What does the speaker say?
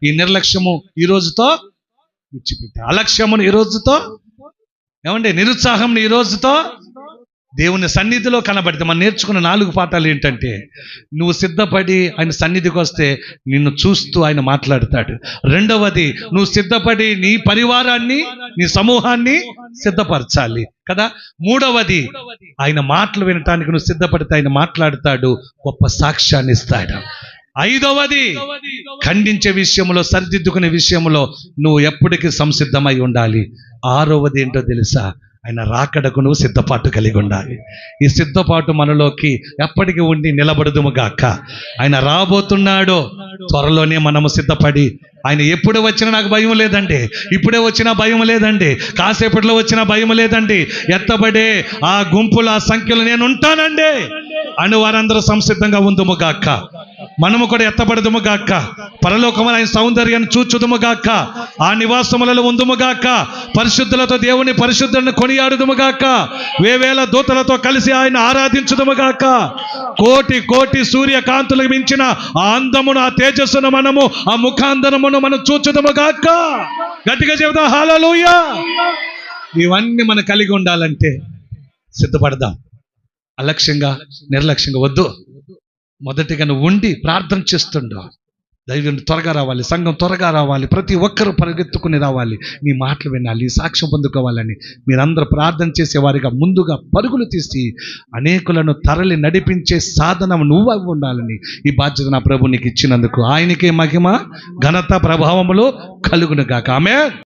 ఈ నిర్లక్ష్యము ఈ రోజుతో విడిచిపెట్టు. అలక్ష్యమును ఈ రోజుతో, ఏమండి నిరుత్సాహం ఈ రోజుతో దేవుని సన్నిధిలో కనబడితే మనం నేర్చుకున్న 4 పాఠాలు ఏంటంటే, నువ్వు సిద్ధపడి ఆయన సన్నిధికి వస్తే నిన్ను చూస్తూ ఆయన మాట్లాడతాడు. రెండవది, నువ్వు సిద్ధపడి నీ పరివారాన్ని నీ సమూహాన్ని సిద్ధపరచాలి కదా. మూడవది, ఆయన మాటలు వినటానికి నువ్వు సిద్ధపడితే ఆయన మాట్లాడతాడు, గొప్ప సాక్ష్యాన్ని ఇస్తాడు. ఐదవది, ఖండించే విషయంలో సరిదిద్దుకునే విషయంలో నువ్వు ఎప్పటికీ సంసిద్ధమై ఉండాలి. ఆరవది ఏంటో తెలుసా, ఆయన రాకడకు నువ్వు సిద్ధపాటు కలిగి ఉండాలి. ఈ సిద్ధపాటు మనలోకి ఎప్పటికీ ఉండి నిలబడదుము గాక. ఆయన రాబోతున్నాడో త్వరలోనే మనము సిద్ధపడి, ఆయన ఎప్పుడు వచ్చినా నాకు భయం లేదండి, ఇప్పుడే వచ్చినా భయం లేదండి, కాసేపట్లో వచ్చినా భయం లేదండి, ఎత్తబడే ఆ గుంపుల ఆ సంఖ్యలో నేను ఉంటానండి అని వారందరూ సంసిద్ధంగా ఉందుము గాక. మనము కూడా ఎత్తబడదుము గాక. పరలోకమున ఆయన సౌందర్యాన్ని చూచుదుము గాక. ఆ నివాసములలో ఉందుము గాక. పరిశుద్ధులతో దేవుని పరిశుద్ధులను కొనియాడుదుము గాక. వేవేల దూతలతో కలిసి ఆయన ఆరాధించుదుము గాక. కోటి కోటి సూర్యకాంతులకు మించిన ఆ అందమును, ఆ తేజస్సును మనము, ఆ ముఖాందరమును మనం చూచుదుము గాక. గట్టిగా చెబుదాం హల్లెలూయా. ఇవన్నీ మనం కలిగి ఉండాలంటే సిద్ధపడదాం. అలక్ష్యంగా నిర్లక్ష్యంగా వద్దు. మొదటిగా నువ్వు ఉండి ప్రార్థన చేస్తుండవు. దైవం త్వరగా రావాలి, సంఘం త్వరగా రావాలి, ప్రతి ఒక్కరూ పరిగెత్తుకుని రావాలి, నీ మాటలు వినాలి, సాక్ష్యం పొందుకోవాలని మీరందరూ ప్రార్థన చేసేవారిగా ముందుగా పరుగులు తీసి అనేకులను తరలి నడిపించే సాధనం నువ్వు ఉండాలని ఈ బాధ్యత నా ప్రభు నీకు ఇచ్చినందుకు ఆయనకే మహిమ ఘనత ప్రభావములు కలుగును గాక. ఆమేన్.